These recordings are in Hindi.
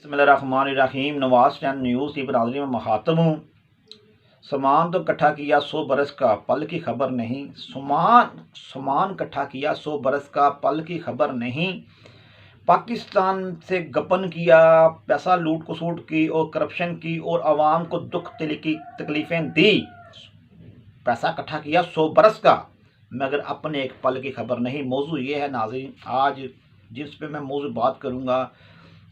बिस्मिल्लाहिर्रहमानिर्रहीम। नवाज चैनल न्यूज़ की बरादरी में मुखातब हूँ। सामान तो इकट्ठा किया 100 बरस का, पल की खबर नहीं। सामान इकट्ठा किया 100 बरस का, पल की खबर नहीं। पाकिस्तान से गपन किया, पैसा लूट खसूट की और करप्शन की और आवाम को दुख की तकलीफ़ें दी। पैसा इकट्ठा किया 100 बरस का, मगर अपने एक पल की खबर नहीं। मौजू ये है नाज़रीन, आज जिस पे मैं मौजू बात करूँगा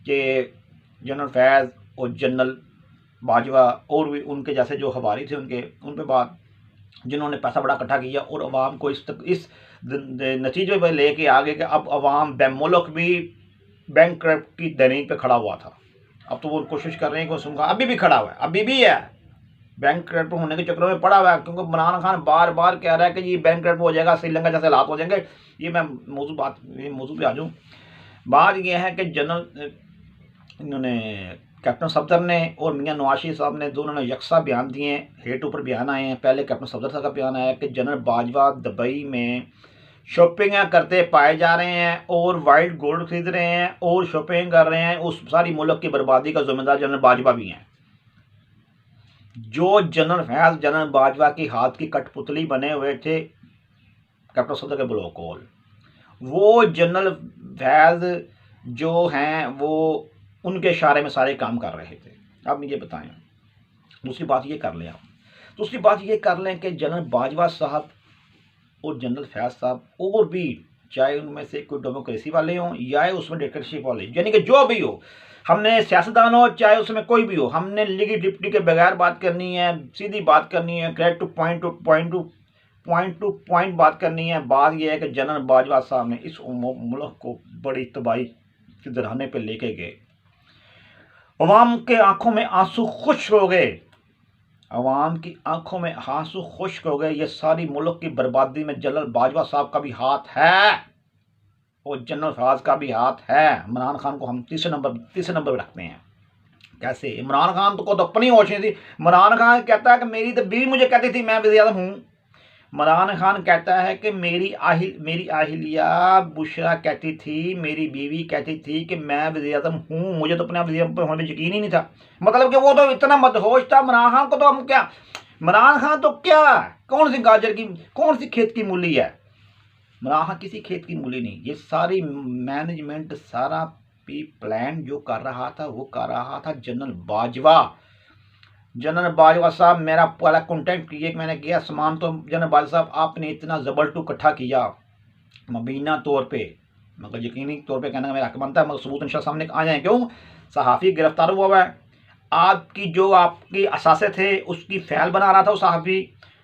कि जनरल फैज़ और जनरल बाजवा और भी उनके जैसे जो हवारी थे उन पे बात, जिन्होंने पैसा बड़ा इकट्ठा किया और अवाम को इस नतीजे पर लेके आ गए कि अब अवाम बेमुल्क भी बैंक की दनीक पे खड़ा हुआ था। अब तो वो कोशिश कर रहे हैं कि उसका अभी भी खड़ा हुआ है, अभी भी है, बैंक क्रैप होने के चक्करों में पड़ा हुआ है, क्योंकि इमरान खान बार बार कह रहा है कि ये बैंक क्रैप हो जाएगा, श्रीलंका जैसे हालात हो जाएंगे। ये मैं मौजू पे आ जाऊँ। बात यह है कि जनरल इन्होंने कैप्टन सफदर ने और मियां नवाज शरीफ साहब ने दोनों ने यकसा बयान दिए हैं, हेट ऊपर बयान आए हैं। पहले कैप्टन सफदर साहब का बयान आया कि जनरल बाजवा दुबई में शॉपिंग करते पाए जा रहे हैं और वाइट गोल्ड खरीद रहे हैं और शॉपिंग कर रहे हैं। उस सारी मुल्क की बर्बादी का जिम्मेदार जनरल बाजवा भी हैं। जो जनरल फैज़ जनरल बाजवा की हाथ की कठपुतली बने हुए थे कैप्टन सफदर के ब्लोकॉल, वो जनरल फैज़ जो हैं वो उनके इशारे में सारे काम कर रहे थे। अब मुझे बताएं, दूसरी बात ये कर लें आप, दूसरी बात ये कर लें कि जनरल बाजवा साहब और जनरल फैज़ साहब और भी, चाहे उनमें से कोई डेमोक्रेसी वाले हों या उसमें डिक्टेटरशिप वाले, यानी कि जो भी हो, हमने सियासतदान हो चाहे उसमें कोई भी हो, हमने लिगी डिप्टी के बगैर बात करनी है, सीधी बात करनी है, correct two point two point बात करनी है। बात यह है कि जनरल बाजवा साहब ने इस मुल्क को बड़ी तबाही के दरहाने पर लेके गए। अवाम के आंखों में आंसू खुश्क हो गए, अवाम की आंखों में आंसू खुश्क हो गए। ये सारी मुल्क की बर्बादी में जनरल बाजवा साहब का भी हाथ है और जनरल फैज़ का भी हाथ है। इमरान खान को हम तीसरे नंबर पर रखते हैं। कैसे? इमरान खान को तो अपनी होश नहीं थी। इमरान खान कहता है कि मेरी तो बीवी मुझे कहती थी मैं वज़ीर आज़म हूँ। इमरान खान कहता है कि मेरी अहिलिया बुशरा कहती थी, मेरी बीवी कहती थी कि मैं वज़ीर आज़म हूँ, मुझे तो अपने वज़ीर आज़म पर होने में यकीन ही नहीं था। मतलब कि वो तो इतना मदहोश था। इमरान खान को तो हम क्या, इमरान खान तो क्या, कौन सी गाजर की, कौन सी खेत की मूली है? इमरान खान किसी खेत की मूली नहीं। ये सारी मैनेजमेंट, सारा प्लान जो कर रहा था वो कर रहा था जनरल बाजवा। जनरल बाजवा साहब, मेरा पहला कॉन्टेक्ट किए, मैंने किया सामान तो जनरल बाजवा साहब आपने इतना जबरटू इकट्ठा किया मुबीना तौर पे, मगर यकीनी तौर पे कहने का मेरा हक बनता है, मगर सबूत इंशाल्लाह सामने आ जाए। क्यों? सहाफ़ी गिरफ्तार हुआ है, आपकी असासे थे उसकी फ़ैल बना रहा था वो सहाफ़ी।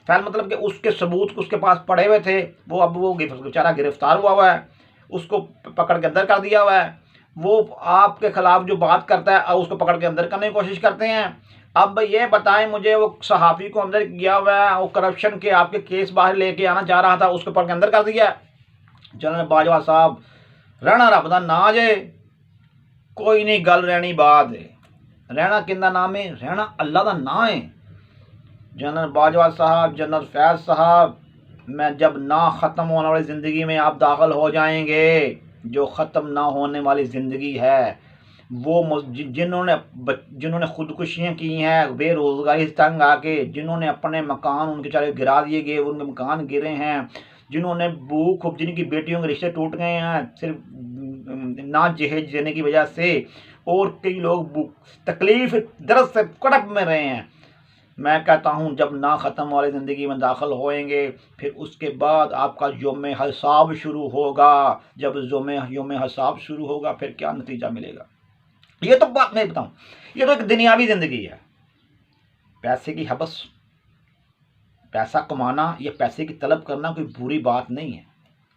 फ़ैल मतलब कि उसके सबूत उसके पास पड़े हुए थे, वो अब वो बेचारा गिरफ्तार हुआ है, उसको पकड़ के अंदर कर दिया हुआ है। वो आपके खिलाफ जो बात करता है उसको पकड़ के अंदर करने की कोशिश करते हैं। अब ये बताएं मुझे, वो सहाफ़ी को अंदर किया हुआ है, वो करप्शन के आपके केस बाहर लेके आना चाह रहा था, उसको पकड़ के अंदर कर दिया। जनरल बाजवा साहब, रहना रब दा नाज है, कोई नहीं गल रहनी बात है। रहना किंदा नाम है? रहना अल्लाह दा नाम है। जनरल बाजवा साहब, जनरल फैज़ साहब, मैं जब ना ख़त्म होने वाली ज़िंदगी में आप दाखिल हो जाएंगे, जो ख़त्म ना होने वाली ज़िंदगी है, वो जिन्होंने खुदकुशियाँ की हैं, बेरोज़गारी से तंग आके, जिन्होंने अपने मकान उनके चारे गिरा दिए गए, उनके मकान गिरे हैं, जिन्होंने भूख, जिनकी बेटियों के रिश्ते टूट गए हैं सिर्फ ना जहेज देने की वजह से, और कई लोग तकलीफ दर्द से कड़प में रहे हैं। मैं कहता हूं जब ना ख़त्म वाली ज़िंदगी में दाखिल होएंगे, फिर उसके बाद आपका योम हिसाब शुरू होगा। जब योम हिसाब शुरू होगा फिर क्या नतीजा मिलेगा, ये तो बात मैं बताऊं। ये तो एक दुनियावी ज़िंदगी है, पैसे की हबस, पैसा कमाना या पैसे की तलब करना कोई बुरी बात नहीं है,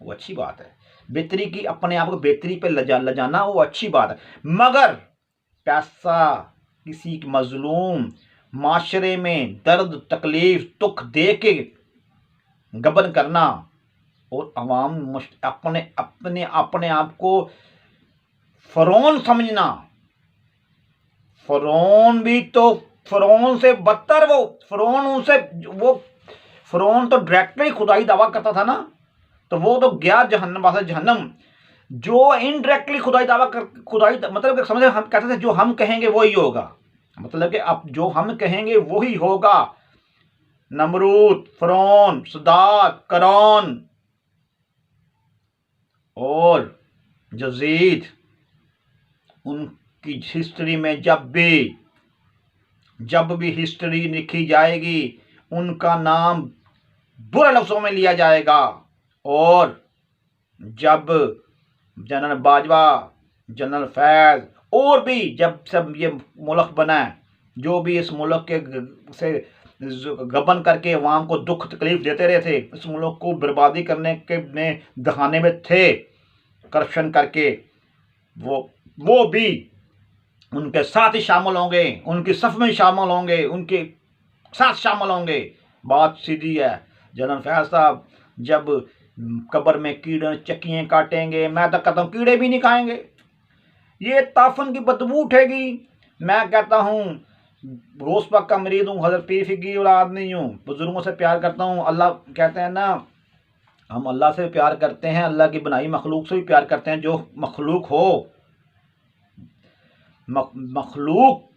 वो अच्छी बात है। बेहतरी की, अपने आप को बेहतरी पे लजाना वो अच्छी बात है, मगर पैसा किसी मजलूम माशरे में दर्द तकलीफ दुख दे के गबन करना और अवाम अपने आप को फ़िरौन समझना, फ़िरौन भी तो फ़िरौन से बदतर, वो फ़िरौन तो डायरेक्टली खुदाई दावा करता था ना, तो वो तो गया जहन्नम वासे जहन्नम। जो इनडायरेक्टली खुदाई दावा कर, खुदाई मतलब कि समझे, हम कहते थे जो हम कहेंगे वही होगा, मतलब कि अब जो हम कहेंगे वही होगा। नमरूद, फ़िरौन, सदात, करौन और यजीद, उनकी हिस्ट्री में जब भी हिस्ट्री लिखी जाएगी उनका नाम बुरे लफ्ज़ों में लिया जाएगा। और जब जनरल बाजवा, जनरल फैज़ और भी जब सब ये मुल्क बना है, जो भी इस मुल्क के से गबन करके अवाम को दुख तकलीफ देते रहे थे, इस मुल्क को बर्बादी करने के में दहाने में थे, करप्शन करके, वो भी उनके साथ ही शामिल होंगे, उनकी सफ में शामिल होंगे, उनके साथ शामिल होंगे। बात सीधी है। जनरल फैज़ साहब जब कब्र में कीड़े चक्कियाँ काटेंगे, मैं तो कहता हूँ कीड़े भी नहीं खाएंगे, ये ताफन की बदबू उठेगी। मैं कहता हूँ रोज़ पाक का मरीद हूँ, हज़रत पीर की औलाद नहीं हूँ, बुजुर्गों से प्यार करता हूँ। अल्लाह कहते हैं ना, हम अल्लाह से प्यार करते हैं, अल्लाह की बनाई मखलूक से भी प्यार करते हैं। जो मखलूक हो, मखलूक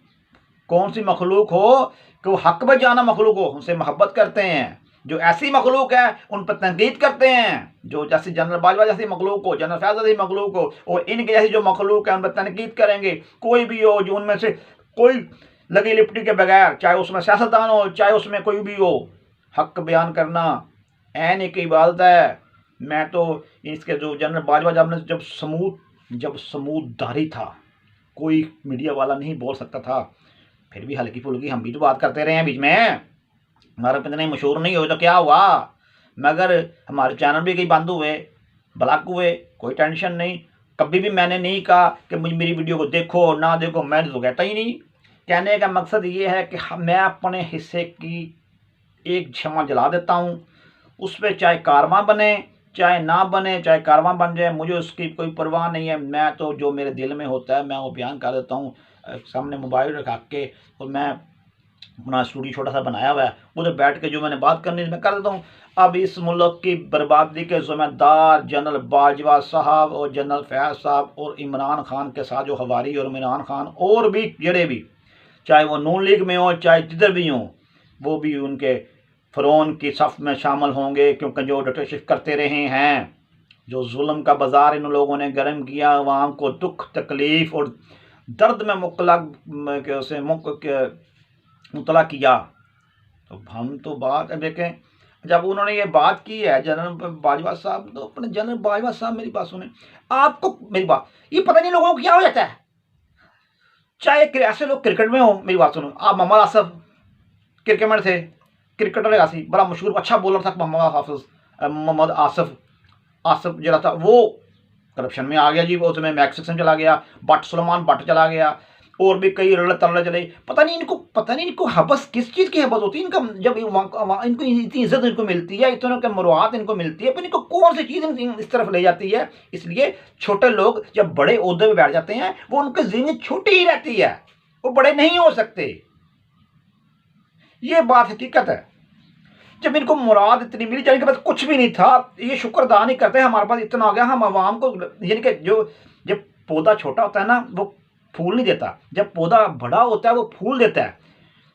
कौन सी मखलूक हो कि वो हक में जाना मखलूक हो, उनसे मोहब्बत करते हैं। जो ऐसी मखलूक है उन पर तनकीद करते हैं, जो जैसे जनरल बाजवा जैसी मखलूक हो, जनरल फैज़ जैसी मखलूक हो, और इनके जैसी जो मखलूक है उन पर तनकीद करेंगे। कोई भी हो, जो उनमें से कोई लगी लिपटी के बगैर, चाहे उसमें सियासतदान हो, चाहे उसमें कोई भी हो, हक बयान करना ऐन एक इबादत है। मैं तो इसके जो जनरल बाजवा जब समूददारी था, कोई मीडिया वाला नहीं बोल सकता था, फिर भी हल्की फुल्की हम भी तो बात करते रहे हैं बीच में। हमारे इतने मशहूर नहीं हुए तो क्या हुआ, मगर हमारे चैनल भी कई बंद हुए, ब्लॉक हुए, कोई टेंशन नहीं। कभी भी मैंने नहीं कहा कि मुझे मेरी वीडियो को देखो ना देखो, मैंने तो कहता ही नहीं। कहने का मकसद ये है कि मैं अपने हिस्से की एक क्षमा जला देता हूँ, उस पर चाहे कारवा बने चाहे ना बने, चाहे कारवा बन जाए, मुझे उसकी कोई परवाह नहीं है। मैं तो जो मेरे दिल में होता है मैं वो बयान कर देता हूँ। सामने मोबाइल रखा के, और मैं अपना स्टूडियो छोटा सा बनाया हुआ है, उधर बैठ के जो मैंने बात करनी है मैं कर देता हूँ। अब इस मुल्क की बर्बादी के ज़िम्मेदार जनरल बाजवा साहब और जनरल फैज़ साहब और इमरान खान के साथ जो हवारी और इमरान खान और भी जड़े भी, चाहे वो नून लीग में हो चाहे जिधर भी हों, वो भी उनके फ़िरौन की सफ़ में शामिल होंगे, क्योंकि जो डिक्टेटरशिप करते रहे हैं, जो जुल्म का बाज़ार इन लोगों ने गर्म किया, आवाम को दुख तकलीफ़ और दर्द में मुतला किया। तो हम तो बात देखें, जब उन्होंने ये बात की है जनरल बाजवा साहब, तो अपने जनरल बाजवा साहब मेरी बात सुने, आपको मेरी बात, ये पता नहीं लोगों को क्या हो जाता है, चाहे ऐसे लोग क्रिकेट में हो, मेरी बात सुनो, आप मोहम्मद आसिफ क्रिकेट में थे, क्रिकेटर है बड़ा मशहूर अच्छा बॉलर था मोहम्मद आसिफ जरा था, वो करप्शन में आ गया जी, वो उसमें मैक्स सिस्टम चला गया, सुलेमान भट्ट चला गया, और भी कई रड़े तड़े चले। पता नहीं इनको हबस किस चीज़ की हबस होती है इनका, जब इनको इतनी इज्जत इनको मिलती है, इतने के मुराद इनको मिलती है, पर इनको कौन सी चीज़ इस तरफ ले जाती है। इसलिए छोटे लोग जब बड़े ओहदे में बैठ जाते हैं, वो उनकी ज़िंदगी छोटी ही रहती है, वो बड़े नहीं हो सकते। ये बात हकीकत है। जब इनको मुराद इतनी मिली, जब इनके पास कुछ भी नहीं था, ये शुक्र अदा नहीं करते हमारे पास इतना हो गया, हम आवाम को, यानी कि जो जब पौधा छोटा होता है ना वो फूल नहीं देता, जब पौधा बड़ा होता है वो फूल देता है।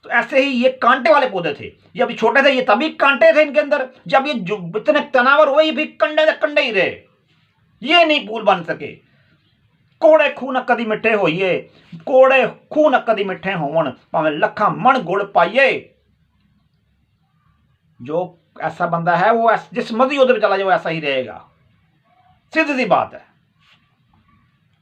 तो ऐसे ही ये कांटे वाले पौधे थे, जब छोटे थे ये तभी कांटे थे इनके अंदर, जब ये इतने तनावर हुए भी कंडे ही रहे, ये नहीं फूल बन सके। कोड़े खूह न कदी मिठे होइए, कोड़े खूह न कदी मिठे होवन, भावें लखा मन गुड़ पाइए। जो ऐसा बंदा है वो जिस मर्जी उधर चला जाए वो ऐसा ही रहेगा, सीधी सी बात है।